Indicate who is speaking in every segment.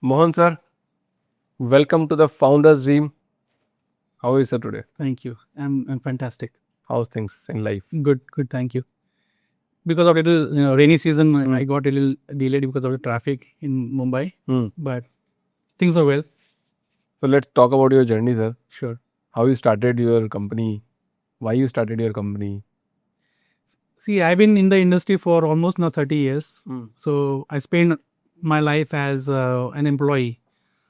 Speaker 1: Mohan sir, welcome to the Founder's Dream. How is it today?
Speaker 2: Thank you. I'm fantastic.
Speaker 1: How's things in life?
Speaker 2: Good. Thank you. Because of little rainy season, I got a little delayed because of the traffic in Mumbai. But things are well.
Speaker 1: So let's talk about your journey, sir.
Speaker 2: Sure.
Speaker 1: How you started your company? Why you started your company?
Speaker 2: See, I've been in the industry for almost now 30 years. So I spent my life as an employee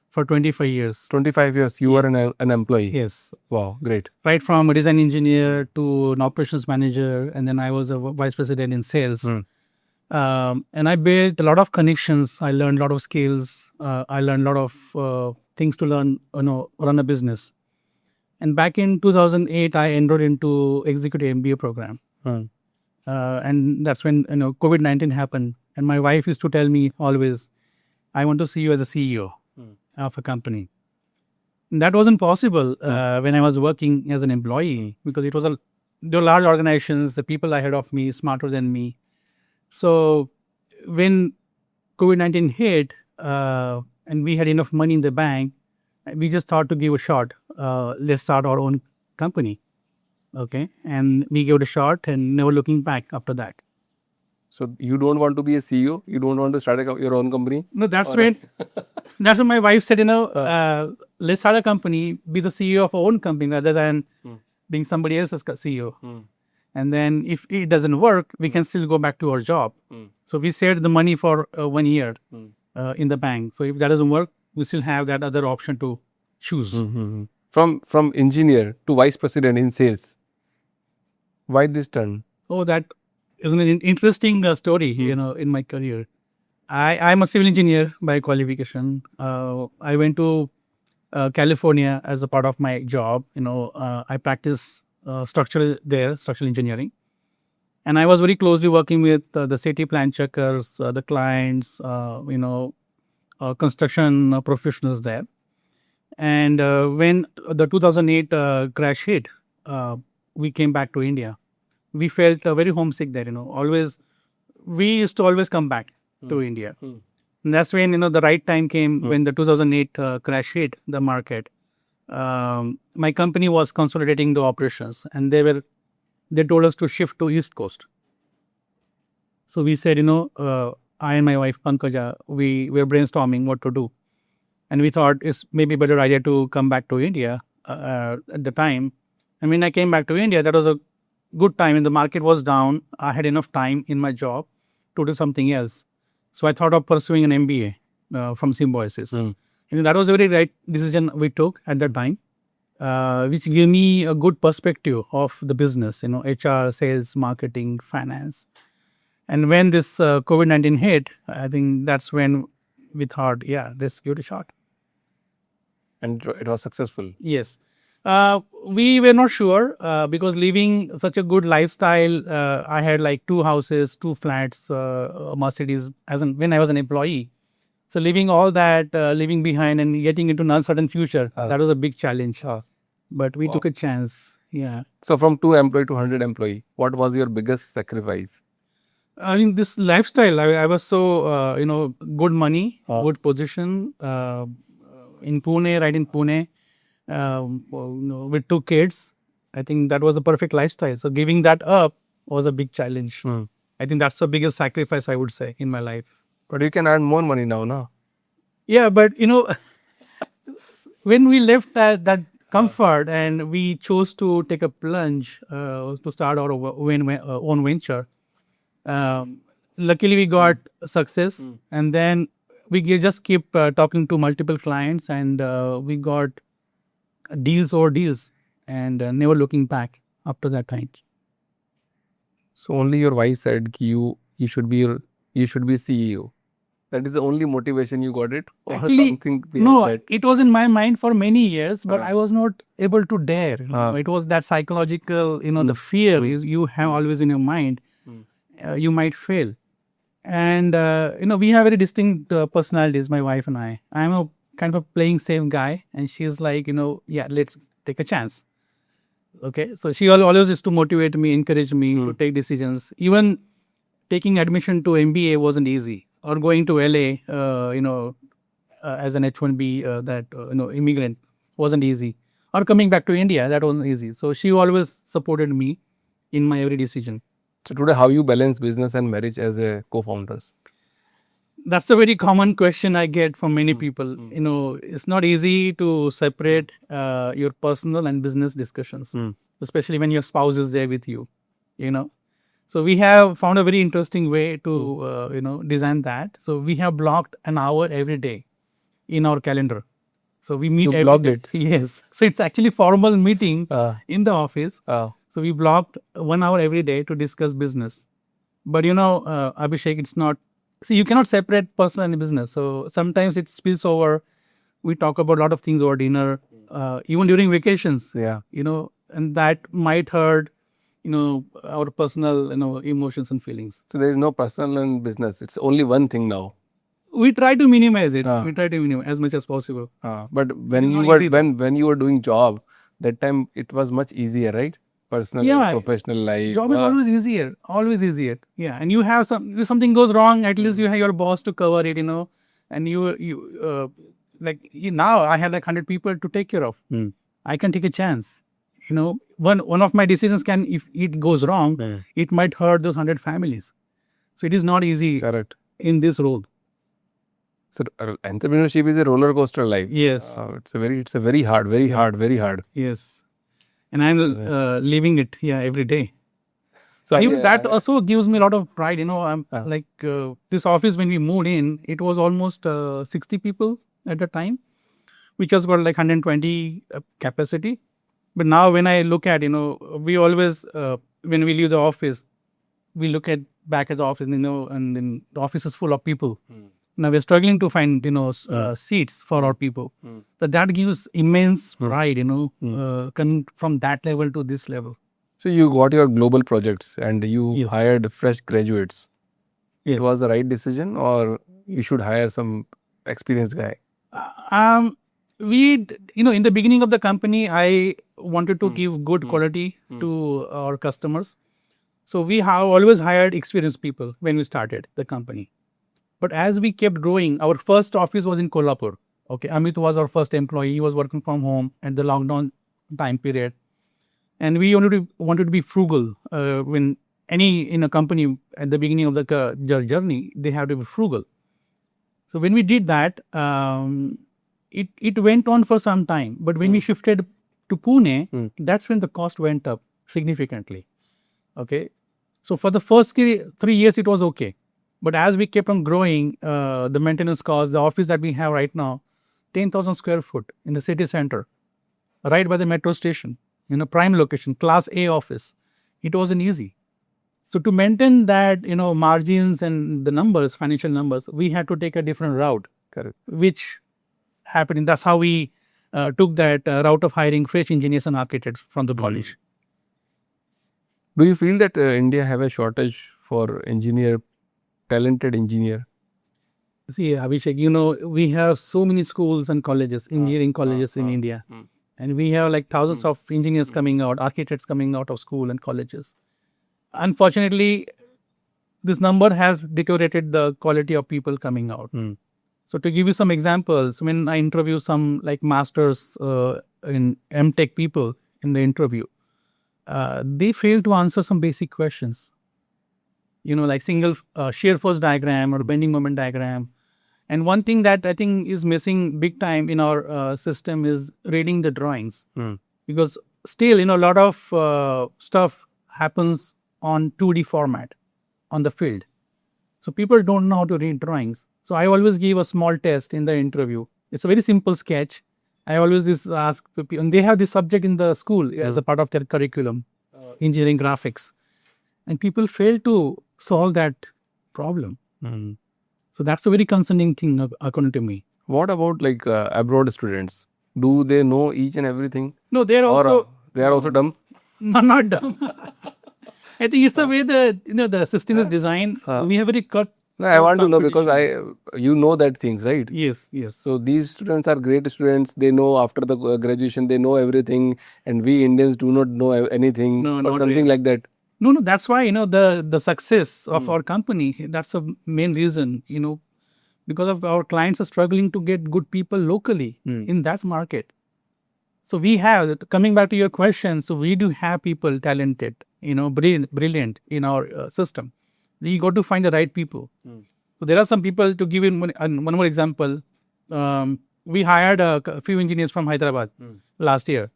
Speaker 2: for 25 years.
Speaker 1: 25 years. You were an employee.
Speaker 2: Yes.
Speaker 1: Wow, great.
Speaker 2: Right from a design engineer to an operations manager, and then I was a vice president in sales. And I built a lot of connections. I learned a lot of skills. I learned a lot of things to learn, run a business. And back in 2008, I enrolled into executive MBA program. And that's when COVID-19 happened. And my wife used to tell me always, I want to see you as a CEO of a company. And that wasn't possible when I was working as an employee because there were large organizations, the people ahead of me, smarter than me. So when COVID-19 hit and we had enough money in the bank, we just thought to give a shot. Let's start our own company. Okay. And we gave it a shot and never looking back after that.
Speaker 1: So you don't want to be a CEO? You don't want to start your own company?
Speaker 2: No, that's when my wife said, let's start a company, be the CEO of our own company rather than being somebody else's CEO. And then if it doesn't work, we can still go back to our job. So we saved the money for 1 year in the bank. So if that doesn't work, we still have that other option to choose.
Speaker 1: From engineer to vice president in sales. Why this turn?
Speaker 2: Oh, that is an interesting story, in my career. I'm a civil engineer by qualification. I went to California as a part of my job. I practice structural engineering. And I was very closely working with the city plan checkers, the clients, construction professionals there. And when the 2008 crash hit, we came back to India. We felt very homesick there, we used to always come back to India. And that's when, the right time came when the 2008 crash hit the market. My company was consolidating the operations and they told us to shift to East Coast. So we said, I and my wife Pankaja, we were brainstorming what to do. And we thought it's maybe a better idea to come back to India at the time. And when I came back to India, that was a good time and the market was down. I had enough time in my job to do something else. So I thought of pursuing an MBA from Symbiosis. And that was a very right decision we took at that time, which gave me a good perspective of the business, HR, sales, marketing, finance. And when this COVID-19 hit, I think that's when we thought, let's give it a shot.
Speaker 1: And it was successful?
Speaker 2: Yes. We were not sure because living such a good lifestyle, I had like 2 houses, 2 flats, a Mercedes when I was an employee. So leaving all that, leaving behind and getting into an uncertain future, that was a big challenge. But we took a chance. Yeah.
Speaker 1: So from 2 employee to 100 employee, what was your biggest sacrifice?
Speaker 2: I mean, this lifestyle, I was so, good money, good position in Pune, right in Pune. With 2 kids, I think that was a perfect lifestyle. So giving that up was a big challenge. I think that's the biggest sacrifice I would say in my life.
Speaker 1: But you can earn more money now, no?
Speaker 2: Yeah, but when we left that comfort and we chose to take a plunge to start our own venture, luckily we got success, and then we just keep talking to multiple clients, and we got deals over deals, and never looking back after that time.
Speaker 1: So only your wife said you should be CEO. That is the only motivation you got it? Or
Speaker 2: Actually,
Speaker 1: something
Speaker 2: no,
Speaker 1: that?
Speaker 2: it was in my mind for many years, but I was not able to dare. It was that psychological, the fear is you have always in your mind, you might fail. And, we have very distinct personalities, my wife and I. I'm a kind of a playing safe guy, and she's like, let's take a chance. Okay, so she always used to motivate me, encourage me to take decisions. Even taking admission to MBA wasn't easy, or going to LA, as an H1B immigrant wasn't easy, or coming back to India, that wasn't easy. So she always supported me in my every decision.
Speaker 1: So today, how you balance business and marriage as a co-founders?
Speaker 2: That's a very common question I get from many people. It's not easy to separate your personal and business discussions, especially when your spouse is there with you. So we have found a very interesting way to design that. So we have blocked an hour every day in our calendar. So we meet
Speaker 1: You
Speaker 2: every
Speaker 1: blocked
Speaker 2: day.
Speaker 1: it?
Speaker 2: Yes. So it's actually formal meeting in the office. So we blocked 1 hour every day to discuss business. But Abhishek, it's not. See, you cannot separate personal and business. So sometimes it spills over. We talk about a lot of things over dinner, even during vacations.
Speaker 1: Yeah.
Speaker 2: And that might hurt, our personal, emotions and feelings.
Speaker 1: So there is no personal and business. It's only one thing now.
Speaker 2: We try to minimize it. We try to minimize as much as possible.
Speaker 1: But when you
Speaker 2: not
Speaker 1: were
Speaker 2: easy though.
Speaker 1: when you were doing job, that time it was much easier, right? Personal
Speaker 2: Yeah.
Speaker 1: and professional life.
Speaker 2: Job is always easier. Always easier. Yeah. And you have if something goes wrong, at least you have your boss to cover it, and now I have like 100 people to take care of. I can take a chance. One of my decisions if it goes wrong, it might hurt those 100 families. So it is not easy
Speaker 1: Correct.
Speaker 2: in this role.
Speaker 1: So entrepreneurship is a roller coaster life.
Speaker 2: Yes.
Speaker 1: It's a very hard, very hard.
Speaker 2: Yes. And I'm living it every day.
Speaker 1: So
Speaker 2: That also gives me a lot of pride. I'm this office, when we moved in, it was almost 60 people at the time, which was got like 120 capacity. But now when I look at, we always, when we leave the office, we look back at the office, and then the office is full of people. Now we're struggling to find, seats for our people. So that gives immense pride, coming from that level to this level.
Speaker 1: So you got your global projects and you hired fresh graduates.
Speaker 2: Yes.
Speaker 1: It was the right decision, or you should hire some experienced guy?
Speaker 2: In the beginning of the company, I wanted to give good quality to our customers. So we have always hired experienced people when we started the company. But as we kept growing, our first office was in Kolhapur. Okay, Amit was our first employee. He was working from home at the lockdown time period. And we wanted to be frugal. When in a company at the beginning of the journey, they have to be frugal. So when we did that, it went on for some time. But when we shifted to Pune, that's when the cost went up significantly. Okay, so for the first 3 years, it was okay. But as we kept on growing, the maintenance cost, the office that we have right now, 10,000 square foot in the city center, right by the metro station, in a prime location, class A office, it wasn't easy. So to maintain that, margins and the numbers, financial numbers, we had to take a different route.
Speaker 1: Correct.
Speaker 2: Which happened. And that's how we took that route of hiring fresh engineers and architects from the college.
Speaker 1: Do you feel that India have a shortage for talented engineer?
Speaker 2: See, Abhishek, we have so many schools and colleges, engineering colleges in India. And we have like thousands of engineers coming out, architects coming out of school and colleges. Unfortunately, this number has deteriorated the quality of people coming out. So to give you some examples, when I interview some like masters in MTech people in the interview, they fail to answer some basic questions. Like single shear force diagram or bending moment diagram. And one thing that I think is missing big time in our system is reading the drawings. Because still, a lot of stuff happens on 2D format on the field. So people don't know how to read drawings. So I always give a small test in the interview. It's a very simple sketch. I always just ask people, and they have this subject in the school as a part of their curriculum, engineering graphics. And people fail to solve that problem. So that's a very concerning thing according to me.
Speaker 1: What about like abroad students? Do they know each and everything?
Speaker 2: No, they're also
Speaker 1: they are also dumb.
Speaker 2: No, not dumb. I think it's the way the system is designed. We have very cut.
Speaker 1: No, I want to know because you know that things, right?
Speaker 2: Yes.
Speaker 1: So these students are great students. They know after the graduation, they know everything, and we Indians do not know anything or something
Speaker 2: really.
Speaker 1: like that.
Speaker 2: No, that's why the success of our company. That's the main reason. because of our clients are struggling to get good people locally in that market. So we have, coming back to your question, so we do have people talented, brilliant in our system. You got to find the right people. So there are some people, to give you one more example. We hired a few engineers from Hyderabad last year,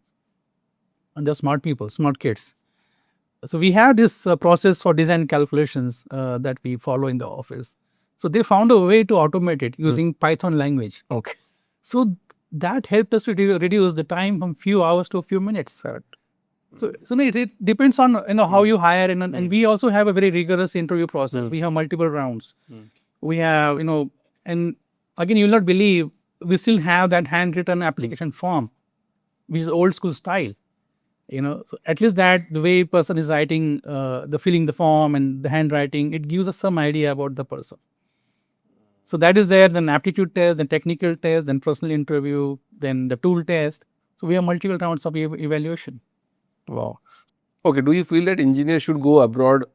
Speaker 2: and they're smart people, smart kids. So we have this process for design calculations that we follow in the office. So they found a way to automate it using Python language.
Speaker 1: Okay.
Speaker 2: So that helped us to reduce the time from few hours to a few minutes.
Speaker 1: Correct.
Speaker 2: So it depends on how you hire, and we also have a very rigorous interview process. We have multiple rounds. We have and again, you'll not believe, we still have that handwritten application form, which is old school style. So at least that the way person is writing, the filling the form and the handwriting, it gives us some idea about the person. So that is there. Then aptitude test, then technical test, then personal interview, then the tool test. So we have multiple rounds of evaluation.
Speaker 1: Wow. Okay. Do you feel that engineers should go abroad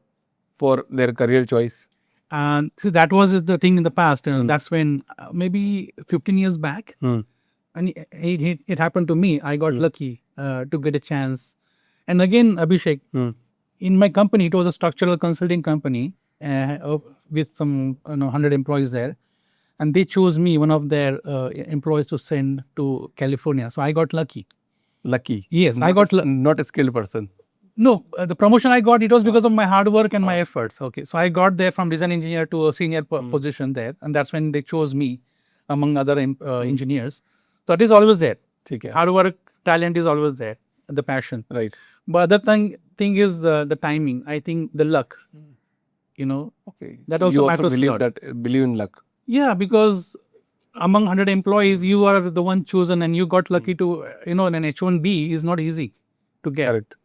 Speaker 1: for their career choice?
Speaker 2: And see, that was the thing in the past. That's when maybe 15 years back, and it happened to me. I got lucky to get a chance. And again, Abhishek, in my company, it was a structural consulting company with some 100 employees there. And they chose me, one of their employees, to send to California. So I got lucky.
Speaker 1: Lucky.
Speaker 2: Yes,
Speaker 1: not
Speaker 2: I got
Speaker 1: not a skilled person.
Speaker 2: No, the promotion I got, it was because of my hard work and my efforts. Okay, so I got there from design engineer to a senior position there, and that's when they chose me among other engineers. So it is always there.
Speaker 1: Okay.
Speaker 2: Hard work, talent is always there, the passion.
Speaker 1: Right.
Speaker 2: But other thing is the timing. I think the luck.
Speaker 1: Okay.
Speaker 2: That
Speaker 1: So
Speaker 2: also
Speaker 1: you
Speaker 2: matters a
Speaker 1: believe
Speaker 2: lot.
Speaker 1: believe in luck.
Speaker 2: Yeah, because among 100 employees, you are the one chosen, and you got lucky to an H1B is not easy to get.
Speaker 1: Correct.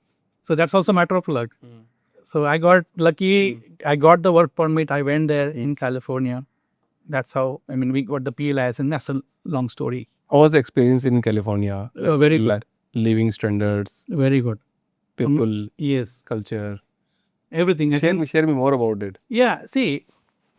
Speaker 2: So that's also a matter of luck. So I got lucky. I got the work permit. I went there in California. That's how, we got the PLIS, and that's a long story.
Speaker 1: How was the experience in California?
Speaker 2: Very good.
Speaker 1: Living standards,
Speaker 2: Very good.
Speaker 1: people,
Speaker 2: Yes.
Speaker 1: culture.
Speaker 2: Everything.
Speaker 1: Share me more about it.
Speaker 2: Yeah. See,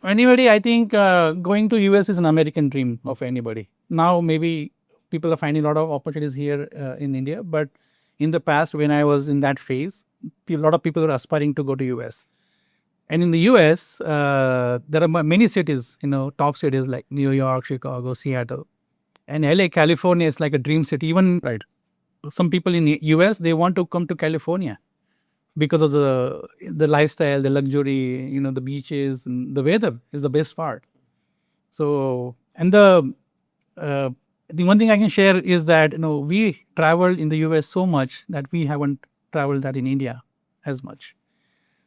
Speaker 2: anybody, I think going to US is an American dream of anybody. Now maybe people are finding a lot of opportunities here in India, but in the past, when I was in that phase, a lot of people were aspiring to go to US. And in the US, there are many cities, top cities like New York, Chicago, Seattle. And LA, California is like a dream city. Even
Speaker 1: Right.
Speaker 2: some people in the US, they want to come to California because of the lifestyle, the luxury, the beaches, and the weather is the best part. So, and the one thing I can share is that we traveled in the US so much that we haven't traveled that in India as much.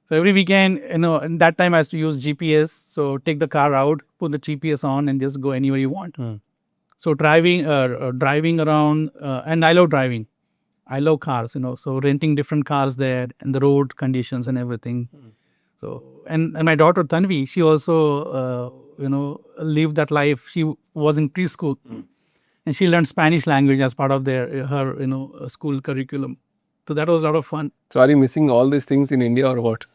Speaker 2: So every weekend, in that time I used to use GPS. So take the car out, put the GPS on, and just go anywhere you want. So driving around, and I love driving. I love cars, so renting different cars there, and the road conditions and everything. So, and my daughter Tanvi, she also, lived that life. She was in preschool, and she learned Spanish language as part of her school curriculum. So that was a lot of fun.
Speaker 1: So are you missing all these things in India or what?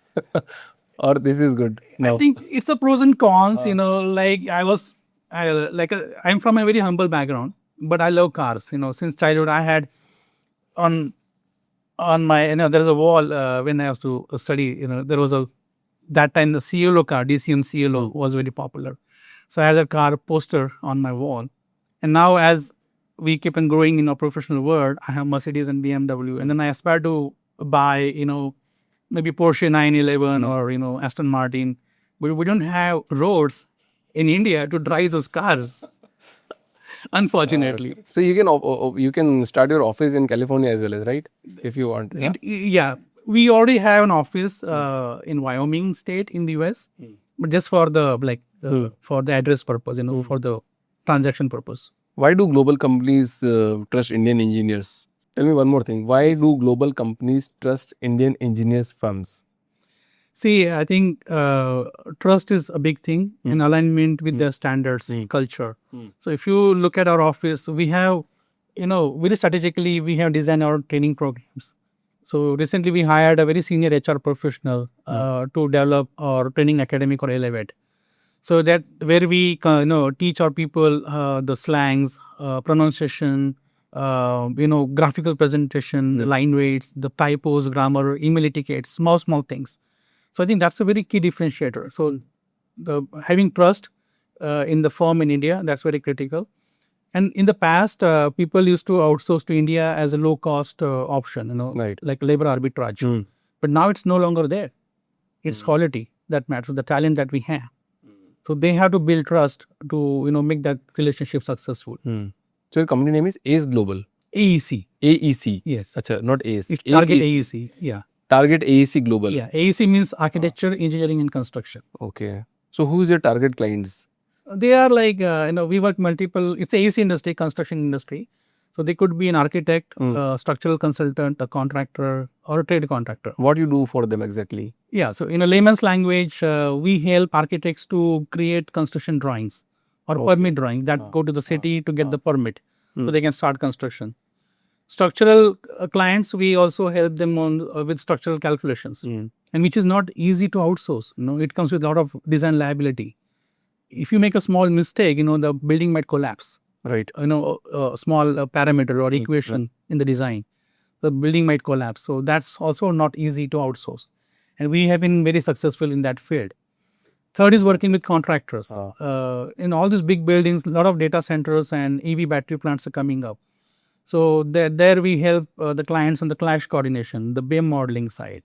Speaker 1: Or this is good? No.
Speaker 2: I think it's a pros and cons. Like I'm from a very humble background, but I love cars. Since childhood I had on my there is a wall when I was to study. There was that time the Cielo car, DCM Cielo was very popular. So I had a car poster on my wall, and now as we keep on growing in our professional world, I have Mercedes and BMW, and then I aspire to buy maybe Porsche 911 or Aston Martin. But we don't have roads in India to drive those cars. Unfortunately.
Speaker 1: So you can start your office in California as well as, right? If you want.
Speaker 2: Yeah. We already have an office in Wyoming state in the US, but just for the for the address purpose, for the transaction purpose.
Speaker 1: Why do global companies trust Indian engineers? Tell me one more thing. Why do global companies trust Indian engineers firms?
Speaker 2: See, I think trust is a big thing in alignment with their standards, culture. So if you look at our office, we have, very strategically, we have designed our training programs. So recently we hired a very senior HR professional to develop our training academy called Elevate. So that where we teach our people the slangs, pronunciation, graphical presentation, line weights, the typos, grammar, email etiquette, small things. So I think that's a very key differentiator. So the having trust in the firm in India, that's very critical. And in the past, people used to outsource to India as a low cost option,
Speaker 1: Right.
Speaker 2: like labor arbitrage. But now it's no longer there. It's quality that matters, the talent that we have. So they have to build trust to make that relationship successful.
Speaker 1: So your company name is ACE Global.
Speaker 2: AEC.
Speaker 1: AEC.
Speaker 2: Yes.
Speaker 1: Acha, not ACE.
Speaker 2: It's Target AEC. Yeah.
Speaker 1: Target AEC Global.
Speaker 2: Yeah. AEC means architecture, engineering, and construction.
Speaker 1: Okay. So who is your target clients?
Speaker 2: They are like, we work multiple, it's AEC industry, construction industry. So they could be an architect, structural consultant, a contractor, or a trade contractor.
Speaker 1: What you do for them exactly?
Speaker 2: Yeah. So in a layman's language, we help architects to create construction drawings or permit drawings that go to the city to get the permit so they can start construction. Structural clients, we also help them on with structural calculations, and which is not easy to outsource. It comes with a lot of design liability. If you make a small mistake, the building might collapse.
Speaker 1: Right.
Speaker 2: A small parameter or equation in the design, the building might collapse. So that's also not easy to outsource, and we have been very successful in that field. Third is working with contractors. In all these big buildings, a lot of data centers and EV battery plants are coming up. So there we help the clients on the clash coordination, the BIM modeling side.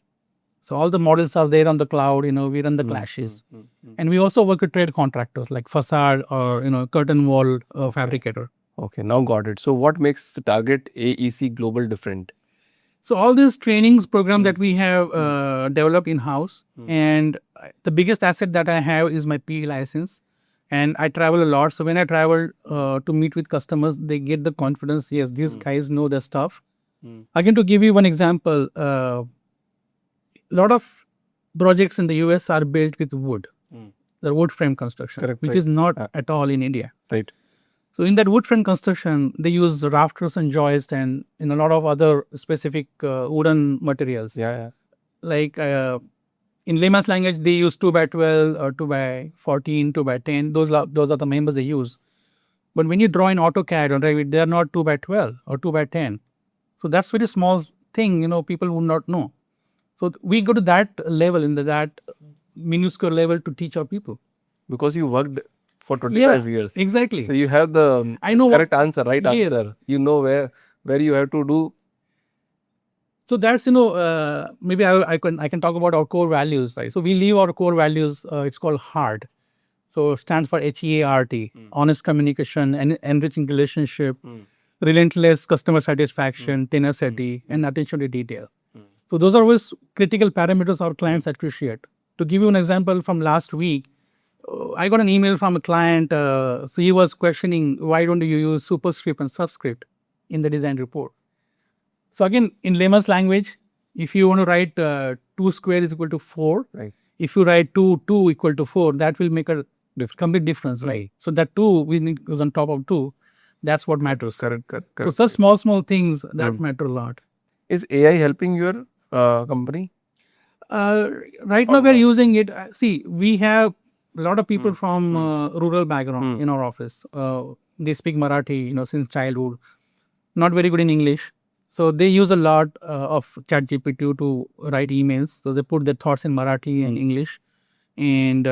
Speaker 2: So all the models are there on the cloud. We run the clashes, and we also work with trade contractors like facade or curtain wall fabricator.
Speaker 1: Okay, now got it. So what makes the Target AEC Global different?
Speaker 2: So all these trainings program that we have developed in house, and the biggest asset that I have is my PE license, and I travel a lot. So when I travel to meet with customers, they get the confidence. Yes, these guys know their stuff. Again, to give you one example, a lot of projects in the US are built with wood, the wood frame construction,
Speaker 1: Correct,
Speaker 2: which
Speaker 1: right.
Speaker 2: is not at all in India.
Speaker 1: Right.
Speaker 2: So in that wood frame construction, they use rafters and joists and in a lot of other specific wooden materials.
Speaker 1: Yeah.
Speaker 2: Like in layman's language, they use 2x12 or 2x14, 2x10. Those are the members they use. But when you draw in AutoCAD or Revit, they are not 2x12 or 2x10. So that's very small thing. People would not know. So we go to that level, that minuscule level, to teach our people.
Speaker 1: Because you worked for 25 years.
Speaker 2: Exactly.
Speaker 1: So you have the correct answer, right answer. You know where you have to do.
Speaker 2: So that's maybe I can talk about our core values. Right? So we live our core values. It's called HEART. So it stands for HEART: honest communication, and enriching relationship, relentless customer satisfaction, tenacity, and attention to detail. So those are always critical parameters our clients appreciate. To give you an example from last week, I got an email from a client. So he was questioning, why don't you use superscript and subscript in the design report? So again, in layman's language, if you want to write 2 square is equal to 4,
Speaker 1: right.
Speaker 2: If you write 2 equal to 4, that will make a complete difference, right? So that 2 goes on top of 2. That's what matters.
Speaker 1: Correct.
Speaker 2: So such small things that matter a lot.
Speaker 1: Is AI helping your company?
Speaker 2: Right now we are using it. See, we have a lot of people from rural background in our office. They speak Marathi, since childhood. Not very good in English. So they use a lot of ChatGPT to write emails. So they put their thoughts in Marathi and English, and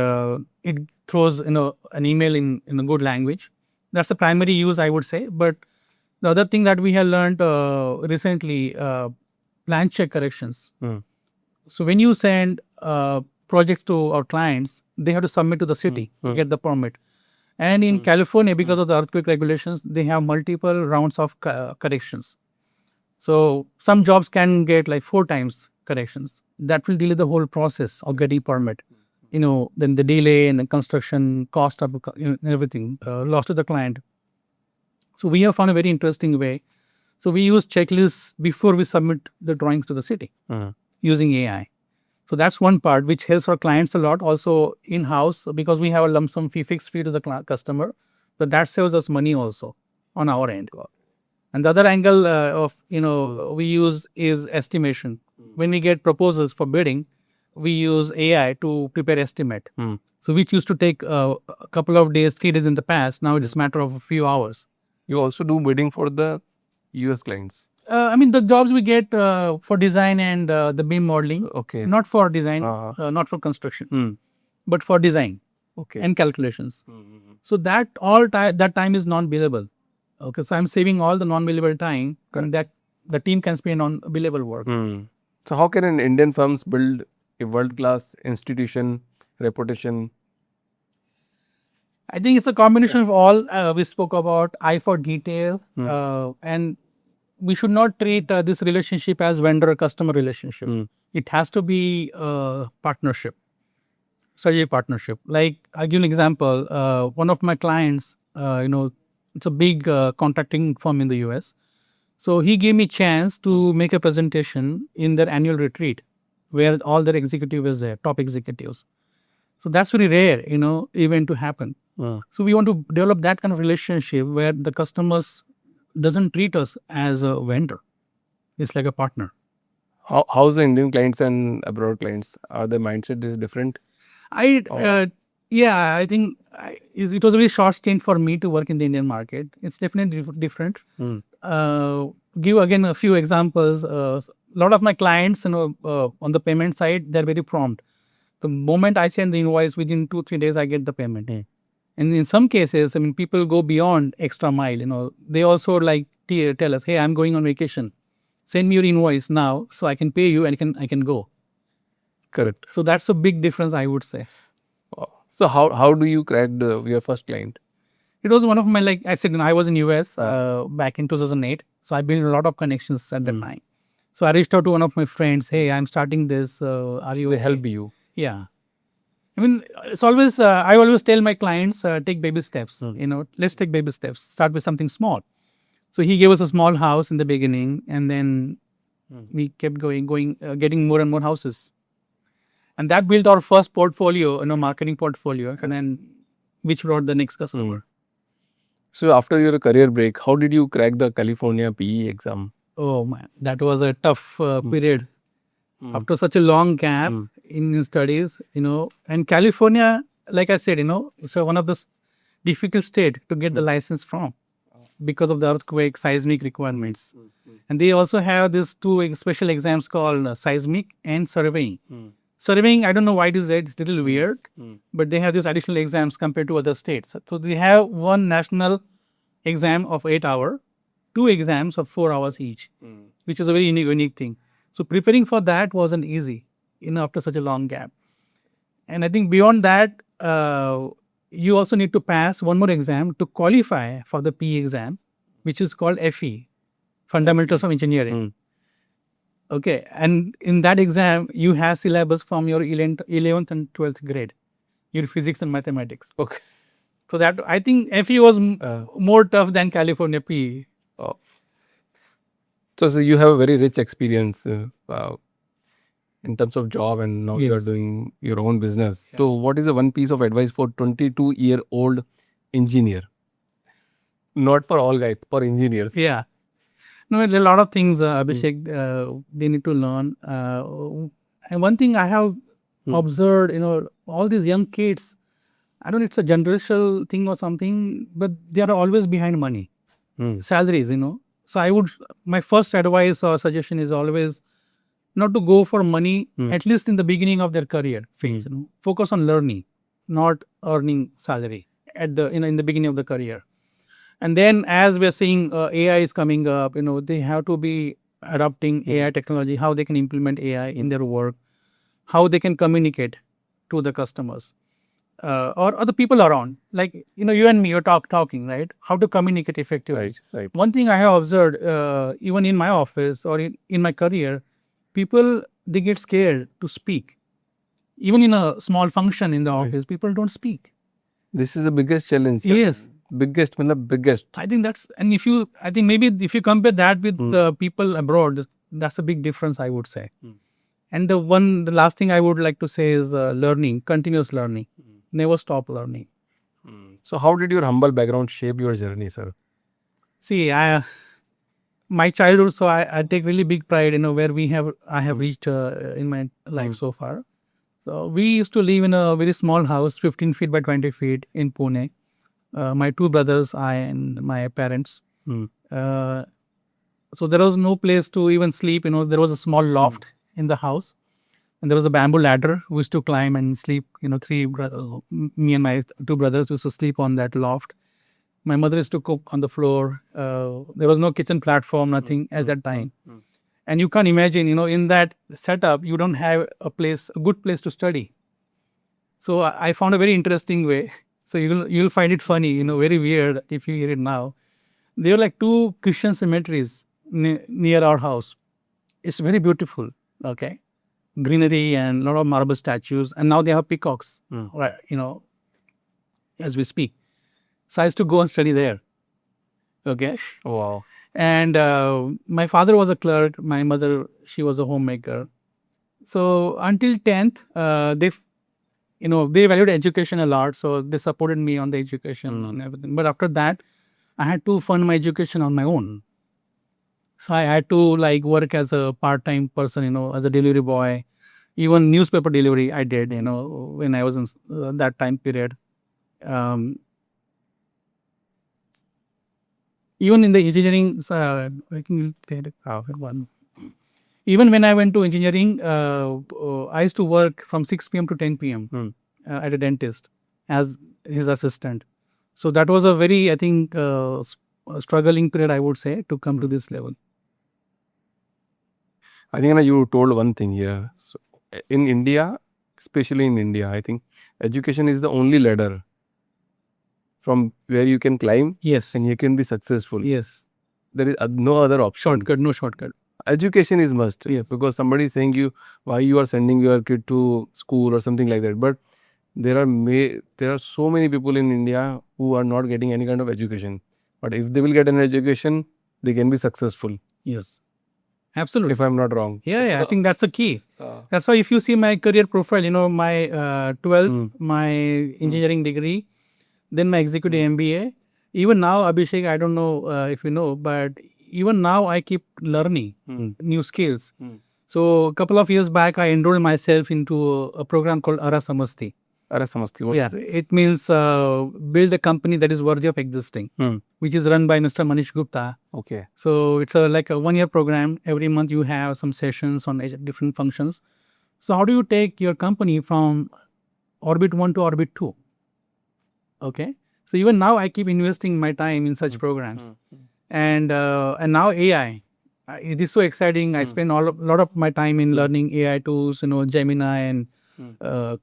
Speaker 2: it throws an email in a good language. That's the primary use, I would say. But the other thing that we have learned recently, plan check corrections. So when you send projects to our clients, they have to submit to the city to get the permit. And in California, because of the earthquake regulations, they have multiple rounds of corrections. So some jobs can get like 4 times corrections. That will delay the whole process of getting permit. Then the delay and the construction cost of everything lost to the client. So we have found a very interesting way. So we use checklists before we submit the drawings to the city using AI. So that's one part which helps our clients a lot. Also in-house, because we have a lump sum fee, fixed fee to the customer. So that saves us money also on our end. And the other angle of we use is estimation. When we get proposals for bidding, we use AI to prepare estimate.
Speaker 1: Hmm.
Speaker 2: So which used to take a couple of days, 3 days in the past. Now it's a matter of a few hours.
Speaker 1: You also do bidding for the US clients.
Speaker 2: I mean, the jobs we get for design and the BIM modeling,
Speaker 1: Okay.
Speaker 2: not for design,
Speaker 1: Uh-huh.
Speaker 2: not for construction,
Speaker 1: Hmm.
Speaker 2: but for design
Speaker 1: Okay.
Speaker 2: and calculations.
Speaker 1: Hmm.
Speaker 2: So that that time is non-billable. Okay, so I'm saving all the non-billable time, and that the team can spend on billable work.
Speaker 1: Hmm. So how can an Indian firms build a world-class institution reputation?
Speaker 2: I think it's a combination of all we spoke about, eye for detail, and we should not treat this relationship as vendor-customer relationship. It has to be a partnership, strategic partnership. Like I'll give an example. One of my clients, it's a big contracting firm in the US. So he gave me chance to make a presentation in their annual retreat, where all their executive is there, top executives. So that's very rare, event to happen. So we want to develop that kind of relationship where the customers doesn't treat us as a vendor. It's like a partner.
Speaker 1: How's the Indian clients and abroad clients? Are the mindset is different?
Speaker 2: I think it was a very short stint for me to work in the Indian market. It's definitely different. Give again a few examples. A lot of my clients, on the payment side, they're very prompt. The moment I send the invoice, within 2-3 days, I get the payment. And in some cases, I mean, people go beyond extra mile. They also like tell us, "Hey, I'm going on vacation. Send me your invoice now, so I can pay you and I can go."
Speaker 1: Correct.
Speaker 2: So that's a big difference, I would say.
Speaker 1: Wow. So how do you crack your first client?
Speaker 2: It was one of my, like I said, I was in US back in 2008. So I built a lot of connections at that time. So I reached out to one of my friends. Hey, I'm starting this. Are you?
Speaker 1: They help you.
Speaker 2: Yeah. I mean, it's always, I always tell my clients, take baby steps. Let's take baby steps. Start with something small. So he gave us a small house in the beginning, and then we kept going, getting more and more houses. And that built our first portfolio, marketing portfolio, and then which brought the next customer.
Speaker 1: So after your career break, how did you crack the California PE exam?
Speaker 2: Oh man, that was a tough period. After such a long gap in studies, and California, like I said, so one of the difficult state to get the license from because of the earthquake seismic requirements. And they also have these two special exams called seismic and surveying. Surveying, I don't know why it is there, it's a little weird, but they have these additional exams compared to other states. So they have one national exam of 8 hours, 2 exams of 4 hours each, which is a very unique thing. So preparing for that wasn't easy, after such a long gap. And I think beyond that, you also need to pass one more exam to qualify for the PE exam, which is called FE, Fundamentals of Engineering. Okay, and in that exam, you have syllabus from your 11th and 12th grade, your physics and mathematics.
Speaker 1: Okay.
Speaker 2: So that, I think FE was more tough than California PE.
Speaker 1: Oh. So you have a very rich experience in terms of job, and now you are doing your own business. Yeah. So what is the one piece of advice for 22-year-old engineer? Not for all guys, for engineers.
Speaker 2: Yeah. No, there are a lot of things, Abhishek, they need to learn. And one thing I have observed, all these young kids, I don't know, it's a generational thing or something, but they are always behind money, salaries, So my first advice or suggestion is always not to go for money, at least in the beginning of their career phase. Focus on learning, not earning salary at in the beginning of the career. And then as we're seeing AI is coming up, they have to be adopting AI technology, how they can implement AI in their work, how they can communicate to the customers or other people around. Like, you and me, you're talking, right? How to communicate effectively.
Speaker 1: Right.
Speaker 2: One thing I have observed, even in my office or in my career, people, they get scared to speak. Even in a small function in the office, people don't speak.
Speaker 1: This is the biggest challenge.
Speaker 2: Yes.
Speaker 1: Biggest.
Speaker 2: I think I think maybe if you compare that with the people abroad, that's a big difference, I would say. And the last thing I would like to say is learning, continuous learning. Never stop learning.
Speaker 1: So how did your humble background shape your journey, sir?
Speaker 2: See, my childhood, so I take really big pride, where I have reached in my life so far. So we used to live in a very small house, 15 feet by 20 feet in Pune. My two brothers, I, and my parents. Uh, so there was no place to even sleep. There was a small loft in the house, and there was a bamboo ladder. We used to climb and sleep. Me and my two brothers used to sleep on that loft. My mother used to cook on the floor. There was no kitchen platform, nothing at that time. And you can't imagine, in that setup, you don't have a good place to study. So I found a very interesting way. So you'll find it funny, very weird if you hear it now. There are like two Christian cemeteries near our house. It's very beautiful. Okay, greenery and a lot of marble statues, and now they have peacocks. Right, as we speak. So I used to go and study there. Okay.
Speaker 1: Wow.
Speaker 2: And my father was a clerk. My mother, she was a homemaker. So until 10th, they valued education a lot. So they supported me on the education and everything. But after that, I had to fund my education on my own. So I had to work as a part-time person, as a delivery boy. Even newspaper delivery I did, when I was in that time period. Even in the engineering, even when I went to engineering, I used to work from 6 p.m. to 10 p.m. At a dentist as his assistant. So that was a very, I think, struggling period, I would say, to come to this level.
Speaker 1: I think you told one thing here. So, in India, especially in India, I think education is the only ladder from where you can climb.
Speaker 2: Yes.
Speaker 1: And you can be successful.
Speaker 2: Yes.
Speaker 1: There is no other option.
Speaker 2: No shortcut.
Speaker 1: Education is must.
Speaker 2: Yeah.
Speaker 1: Because somebody is saying you why you are sending your kid to school or something like that. But there are so many people in India who are not getting any kind of education. But if they will get an education, they can be successful.
Speaker 2: Yes. Absolutely.
Speaker 1: If I'm not wrong.
Speaker 2: Yeah, I think that's the key. That's why if you see my career profile, my 12th, my engineering degree, then my executive MBA. Even now, Abhishek, I don't know if you know, but even now I keep learning new skills. So a couple of years back, I enrolled myself into a program called Ara Samasti.
Speaker 1: Ara Samasti.
Speaker 2: Yeah, it means build a company that is worthy of existing, which is run by Mr. Manish Gupta.
Speaker 1: Okay.
Speaker 2: So it's like a 1-year program. Every month you have some sessions on different functions. So how do you take your company from orbit 1 to orbit 2? Okay. So even now I keep investing my time in such programs. And now AI. It is so exciting. I spend a lot of my time in learning AI tools, Gemini and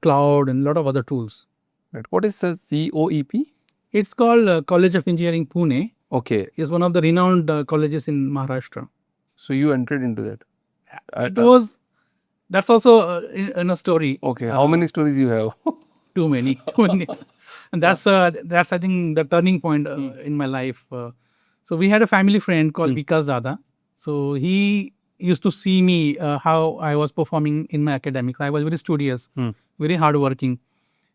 Speaker 2: cloud and a lot of other tools.
Speaker 1: Right. What is the COEP?
Speaker 2: It's called College of Engineering Pune.
Speaker 1: Okay.
Speaker 2: It's one of the renowned colleges in Maharashtra.
Speaker 1: So you entered into that?
Speaker 2: That's also in a story.
Speaker 1: Okay. How many stories you have?
Speaker 2: Too many. And that's I think the turning point in my life. So we had a family friend called Vikas Dada. So he used to see me how I was performing in my academics. I was very studious, very hardworking,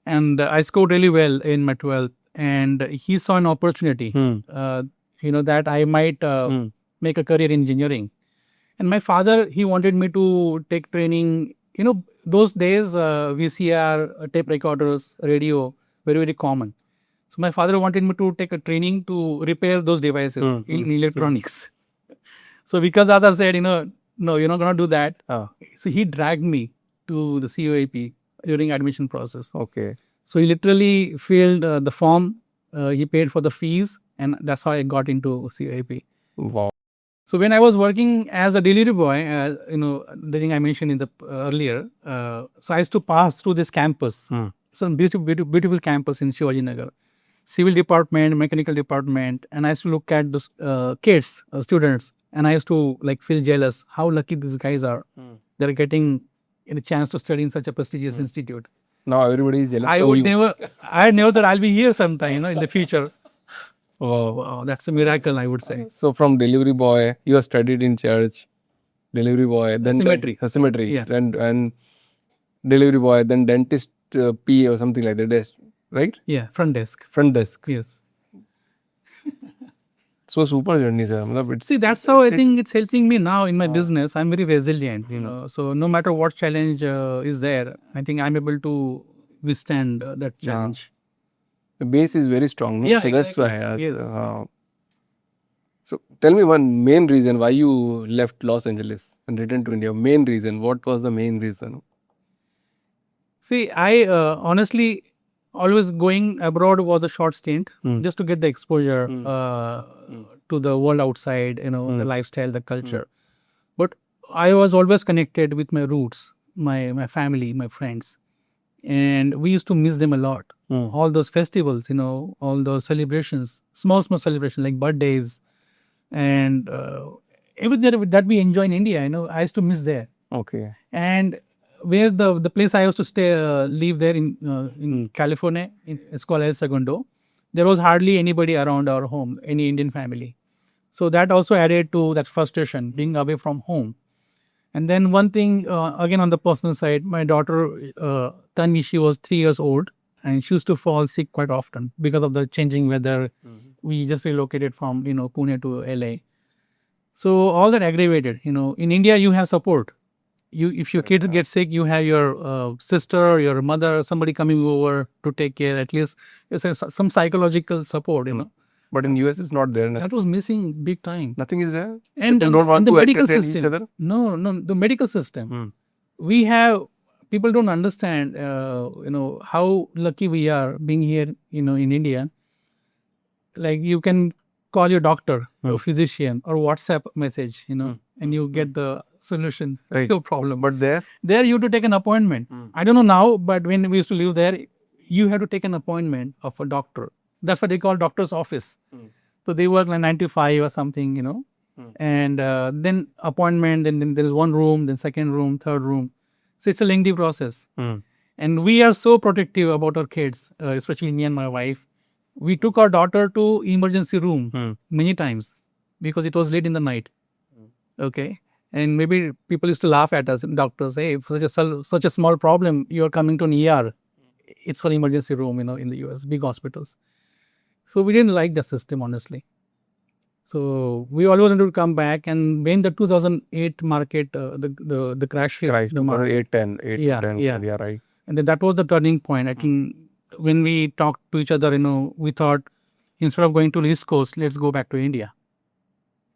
Speaker 2: and I scored really well in my 12th. And he saw an opportunity, that I might make a career in engineering. And my father, he wanted me to take training. Those days VCR, tape recorders, radio, very, very common. So my father wanted me to take a training to repair those devices in electronics. So Vikas Dada said, no, you're not going to do that. So he dragged me to the COAP during admission process.
Speaker 1: Okay.
Speaker 2: So he literally filled the form. He paid for the fees, and that's how I got into COAP.
Speaker 1: Wow.
Speaker 2: So when I was working as a delivery boy, the thing I mentioned in the earlier, so I used to pass through this campus. So beautiful campus in Shivaji Nagar. Civil department, mechanical department, and I used to look at the kids, students, and I used to feel jealous how lucky these guys are. They're getting a chance to study in such a prestigious institute.
Speaker 1: Now everybody is jealous.
Speaker 2: I never thought I'll be here sometime, in the future. Oh, that's a miracle, I would say.
Speaker 1: So from delivery boy, you have studied in church, delivery boy, then cemetery,
Speaker 2: Yeah.
Speaker 1: then and delivery boy, then dentist P or something like that, right?
Speaker 2: Yeah, front desk.
Speaker 1: Front desk.
Speaker 2: Yes.
Speaker 1: So super journey, sir.
Speaker 2: See, that's how I think it's helping me now in my business. I'm very resilient, so no matter what challenge is there, I think I'm able to withstand that challenge.
Speaker 1: The base is very strong. No?
Speaker 2: Yeah,
Speaker 1: So that's
Speaker 2: exactly.
Speaker 1: why.
Speaker 2: Yes.
Speaker 1: So tell me one main reason why you left Los Angeles and returned to India. Main reason. What was the main reason?
Speaker 2: See, I honestly always going abroad was a short stint just to get the exposure to the world outside, the lifestyle, the culture. But I was always connected with my roots, my family, my friends, and we used to miss them a lot. All those festivals, all those celebrations, small celebrations like birthdays, and everything that we enjoy in India. I used to miss there.
Speaker 1: Okay.
Speaker 2: And where the place I used to stay, live there in California, it's called El Segundo. There was hardly anybody around our home, any Indian family. So that also added to that frustration, being away from home. And then one thing, again on the personal side, my daughter, Tanvi, she was 3 years old and she used to fall sick quite often because of the changing weather. We just relocated from, Pune to LA. So all that aggravated, in India, you have support. If your kid gets sick, you have your sister, your mother, somebody coming over to take care. At least it's some psychological support.
Speaker 1: But in US, it's not there.
Speaker 2: That was missing big time.
Speaker 1: Nothing is there.
Speaker 2: And
Speaker 1: People don't want
Speaker 2: the
Speaker 1: to
Speaker 2: medical
Speaker 1: entertain
Speaker 2: system.
Speaker 1: each other.
Speaker 2: No, the medical system. We have people don't understand. How lucky we are being here. In India, like you can call your doctor or physician or WhatsApp message. And you get the solution to your problem.
Speaker 1: But there,
Speaker 2: you have to take an appointment. I don't know now, but when we used to live there, you have to take an appointment of a doctor. That's what they call doctor's office. So they work like 9 to 5 or something, and then appointment, then there is one room, then second room, third room. So it's a lengthy process. And we are so protective about our kids, especially me and my wife. We took our daughter to emergency room many times because it was late in the night. Okay. And maybe people used to laugh at us, doctors, hey, such a small problem, you're coming to an ER. It's for emergency room, in the US, big hospitals. So we didn't like the system, honestly. So we always wanted to come back. And when the 2008 market, the crash hit, the market.
Speaker 1: 8, 10, 8,
Speaker 2: Yeah,
Speaker 1: 10,
Speaker 2: yeah.
Speaker 1: right.
Speaker 2: And then that was the turning point. I think when we talked to each other, we thought instead of going to the East Coast, let's go back to India,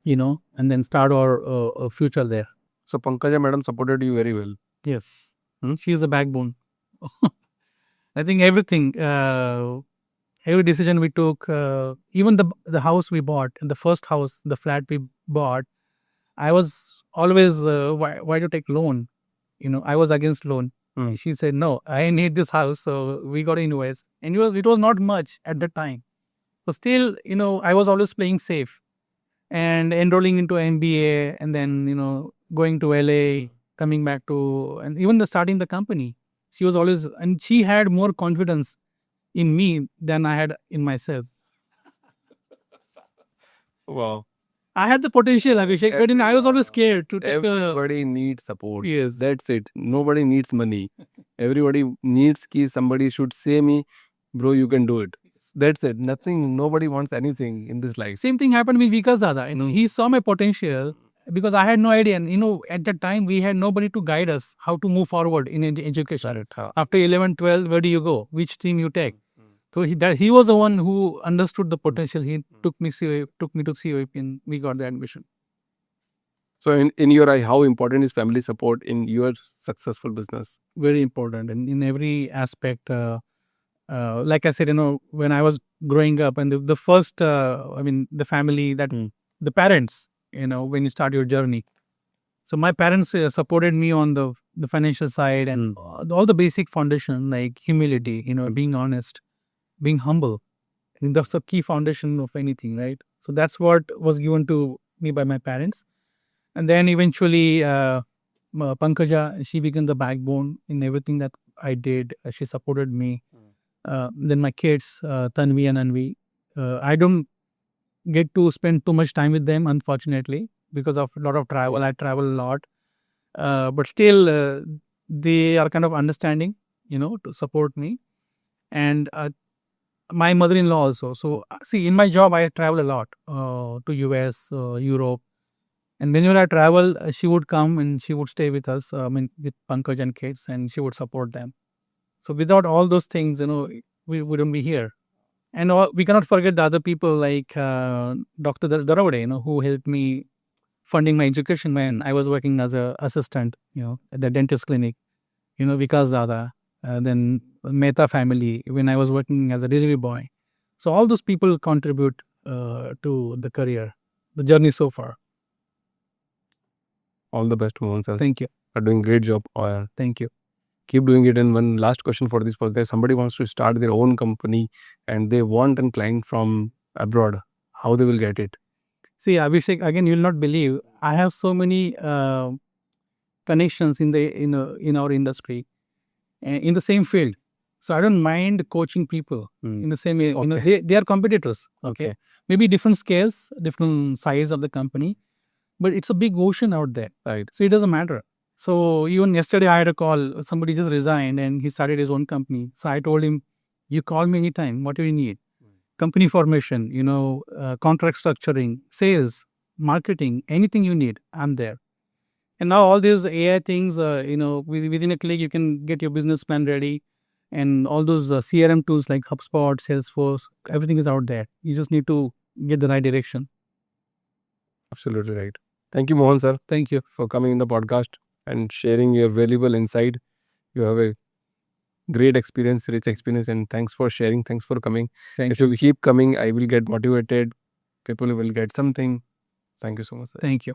Speaker 2: and then start our future there.
Speaker 1: So Pankaja madam supported you very well.
Speaker 2: Yes. She is a backbone. I think everything, every decision we took, even the house we bought, and the first house, the flat we bought, I was always, why to take loan? I was against loan. She said, no, I need this house, so we got to invest. And it was not much at that time. But still, I was always playing safe and enrolling into MBA and then, going to LA, coming back to, and even starting the company. She was always, and she had more confidence in me than I had in myself.
Speaker 1: Wow.
Speaker 2: I had the potential, Abhishek, but I was always scared to take
Speaker 1: Everybody needs support.
Speaker 2: Yes.
Speaker 1: That's it. Nobody needs money. Everybody needs somebody should say me, bro, you can do it. That's it. Nothing, nobody wants anything in this life.
Speaker 2: Same thing happened with Vikas Dada. He saw my potential because I had no idea. And, at that time, we had nobody to guide us how to move forward in education. After 11, 12, where do you go? Which stream you take? So he was the one who understood the potential. He took me to COEP and we got the admission.
Speaker 1: So in your eye, how important is family support in your successful business?
Speaker 2: Very important. And in every aspect, like I said, when I was growing up and the first, the family that the parents, when you start your journey. So my parents supported me on the financial side and all the basic foundation like humility, being honest, being humble. And that's a key foundation of anything, right? So that's what was given to me by my parents. And then eventually, Pankaja, she became the backbone in everything that I did. She supported me. Then my kids, Tanvi and Anvi, I don't get to spend too much time with them, unfortunately, because of a lot of travel. I travel a lot. But still, they are kind of understanding, to support me. And my mother-in-law also. So see, in my job, I travel a lot to US, Europe, and whenever I travel, she would come and she would stay with us. I mean, with Pankaj and kids, and she would support them. So without all those things, we wouldn't be here. And we cannot forget the other people like Dr. Daravade, who helped me funding my education when I was working as a assistant, at the dentist clinic. Vikas Dada, then Mehta family when I was working as a delivery boy. So all those people contribute to the career, the journey so far.
Speaker 1: All the best, Mohan sir.
Speaker 2: Thank you.
Speaker 1: Are doing great job.
Speaker 2: Thank you.
Speaker 1: Keep doing it. And one last question for this podcast: somebody wants to start their own company and they want a client from abroad. How they will get it?
Speaker 2: See, Abhishek, again, you'll not believe I have so many connections in our industry, in the same field. So I don't mind coaching people in the same area.
Speaker 1: Okay.
Speaker 2: They are competitors. Okay. Maybe different scales, different size of the company, but it's a big ocean out there.
Speaker 1: Right.
Speaker 2: So it doesn't matter. So even yesterday I had a call. Somebody just resigned and he started his own company. So I told him, you call me anytime, whatever you need. Company formation, contract structuring, sales, marketing, anything you need, I'm there. And now all these AI things, within a click, you can get your business plan ready. And all those CRM tools like HubSpot, Salesforce, everything is out there. You just need to get the right direction.
Speaker 1: Absolutely right. Thank you, Mohan sir.
Speaker 2: Thank you
Speaker 1: for coming in the podcast and sharing your valuable insight. You have a great experience, rich experience, and thanks for sharing. Thanks for coming. If you keep coming, I will get motivated. People will get something. Thank you so much, sir.
Speaker 2: Thank you.